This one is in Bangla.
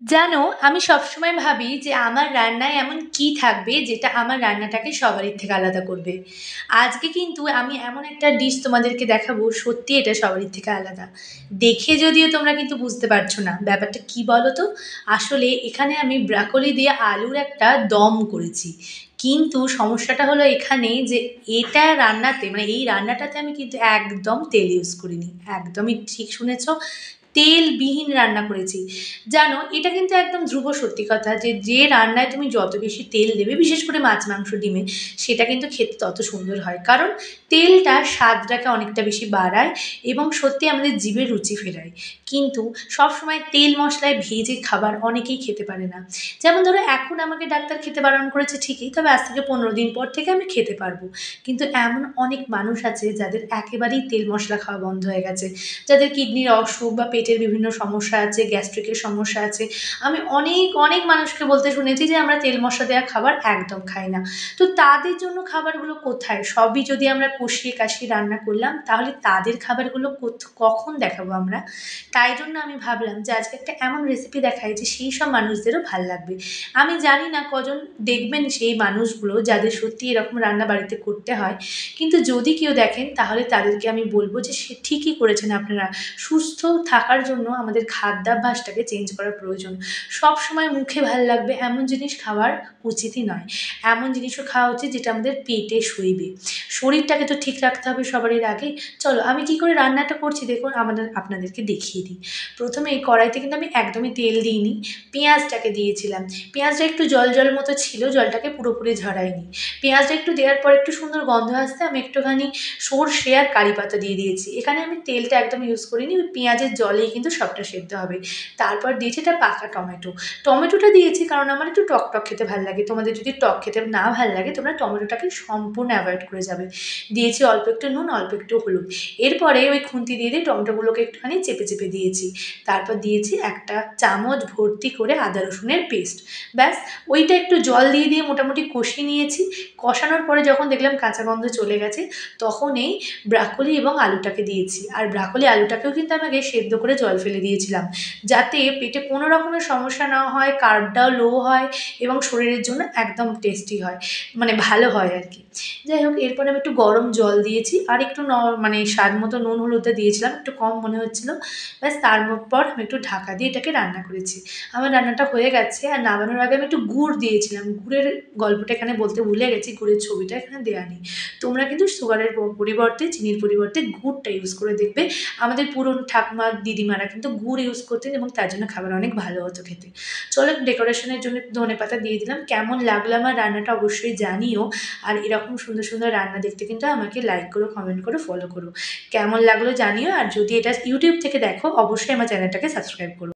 জানো, আমি সবসময় ভাবি যে আমার রান্নায় এমন কি থাকবে যেটা আমার রান্নাটাকে সবারই থেকে আলাদা করবে। আজকে কিন্তু আমি এমন একটা ডিশ তোমাদেরকে দেখাবো, সত্যি এটা সবারই থেকে আলাদা। দেখে যদিও তোমরা কিন্তু বুঝতে পারছো না ব্যাপারটা কি বলো তো। আসলে এখানে আমি ব্রাকলি দিয়ে আলুর একটা দম করেছি। কিন্তু সমস্যাটা হলো এখানে যে এটা রান্নাতে মানে এই রান্নাটাতে আমি কিন্তু একদম তেল ইউজ করিনি। একদমই ঠিক শুনেছো, তেলবিহীন রান্না করেছি। জানো, এটা কিন্তু একদম ধ্রুব সত্যি কথা যে যে রান্নায় তুমি যত বেশি তেল দেবে, বিশেষ করে মাছ মাংস ডিমে, সেটা কিন্তু খেতে তত সুন্দর হয়। কারণ তেলটা স্বাদটাকে অনেকটা বেশি বাড়ায় এবং সত্যি আমাদের জিভে রুচি ফেরায়। কিন্তু সবসময় তেল মশলায় ভেজে খাবার অনেকেই খেতে পারে না। যেমন ধরো, এখন আমাকে ডাক্তার খেতে বারণ করেছে ঠিকই, তবে আজ থেকে 15 দিন পর থেকে আমি খেতে পারবো। কিন্তু এমন অনেক মানুষ আছে যাদের একেবারেই তেল মশলা খাওয়া বন্ধ হয়ে গেছে, যাদের কিডনির অসুখ বা পেটের বিভিন্ন সমস্যা আছে, গ্যাস্ট্রিকের সমস্যা আছে। আমি অনেক অনেক মানুষকে বলতে শুনেছি যে আমরা তেল মশলা দেওয়া খাবার একদম খাই না। তো তাদের জন্য খাবারগুলো কোথায়? সবই যদি আমরা কষিয়ে কাশিয়ে রান্না করলাম, তাহলে তাদের খাবারগুলো কখন দেখাবো আমরা? তাই জন্য আমি ভাবলাম যে আজকে একটা এমন রেসিপি দেখাই যে সেই সব মানুষদেরও ভাল লাগবে। আমি জানি না কজন দেখবেন সেই মানুষগুলো যাদের সত্যি এরকম রান্না বাড়িতে করতে হয়, কিন্তু যদি কেউ দেখেন তাহলে তাদেরকে আমি বলবো যে সে ঠিকই করেছেন আপনারা। সুস্থ থাকার জন্য আমাদের খাদ্যাভ্যাসটাকে চেঞ্জ করা প্রয়োজন। সবসময় মুখে ভাল লাগবে এমন জিনিস খাওয়ার উচিতই নয়। এমন জিনিসও খাওয়া উচিত যেটা আমাদের পেটে সইবে। শরীরটাকে তো ঠিক রাখতে হবে সবারই আগে। চলো আমি কি করে রান্নাটা করছি দেখুন, আপনাদেরকে দেখিয়ে দিই। প্রথমে এই কড়াইতে কিন্তু আমি একদমই তেল দিইনি, পেঁয়াজটাকে দিয়েছিলাম। পেঁয়াজটা একটু জল জল মতো ছিল, জলটাকে পুরোপুরি ঝরাইনি। পেঁয়াজটা একটু দেওয়ার পর একটু সুন্দর গন্ধ আসতে আমি একটুখানি সর্ষে আর কারি পাতা দিয়ে দিয়েছি। এখানে আমি তেলটা একদম ইউজ করিনি, ওই পেঁয়াজের জলেই কিন্তু সবটা সেদ্ধ হবে। তারপর দিয়েছি এটা পাকা টমেটো। টমেটোটা দিয়েছি কারণ আমার একটু টক টক খেতে ভালো লাগে। তোমাদের যদি টক খেতে না ভালো লাগে, তোমরা টমেটোটাকে সম্পূর্ণ অ্যাভয়েড করে যাবে। দিয়েছি অল্প একটু নুন, অল্প একটু হলুদ। এরপরে ওই খুন্তি দিয়ে দিয়ে টমেটোগুলোকে একটুখানি চেপে চেপে দিয়েছি। তারপর দিয়েছি একটা চামচ ভর্তি করে আদা রসুনের পেস্ট। ব্যাস, ওইটা একটু জল দিয়ে দিয়ে মোটামুটি কষিয়ে নিয়েছি। কষানোর পরে যখন দেখলাম কাঁচা গন্ধ চলে গেছে, তখন এই ব্রাকলি এবং আলুটাকে দিয়েছি। আর ব্রাকলি আলুটাকেও কিন্তু আমি আগে সেদ্ধ করে জল ফেলে দিয়েছিলাম, যাতে পেটে কোনো রকমের সমস্যা না হয়, কার্বটাও লো হয় এবং শরীরের জন্য একদম টেস্টি হয়, মানে ভালো হয় আর কি। যাই হোক, এরপরে আমি একটু গরম জল দিয়েছি আর একটু মানে স্বাদ মতো নুন হলুদটা দিয়েছিলাম, একটু কম মনে হচ্ছিলো। ব্যাস, তারপর আমি একটু ঢাকা দিয়ে এটাকে রান্না করেছি। আমার রান্নাটা হয়ে গেছে। আর নামানোর আগে আমি একটু গুড় দিয়েছিলাম। গুড়ের গল্পটা এখানে বলতে ভুলে গেছি, গুড়ের ছবিটা এখানে দেওয়া নেই। তোমরা কিন্তু সুগারের পরিবর্তে, চিনির পরিবর্তে গুড়টা ইউজ করে দেখবে। আমাদের পুরনো ঠাকুমা দিদিমারা কিন্তু গুড় ইউজ করতেন এবং তার জন্য খাবার অনেক ভালো হতো খেতে। চলো, ডেকোরেশনের জন্য ধনেপাতা দিয়ে দিলাম। কেমন লাগলো আমার রান্নাটা অবশ্যই জানিও। আর এরকম সুন্দর সুন্দর রান্না দেখতে কিন্তু আমাকে লাইক করো, কমেন্ট করো, ফলো করো। কেমন লাগলো জানিও। আর যদি এটা ইউটিউব থেকে দেখো, অবশ্যই আমার চ্যানেলটাকে সাবস্ক্রাইব করো।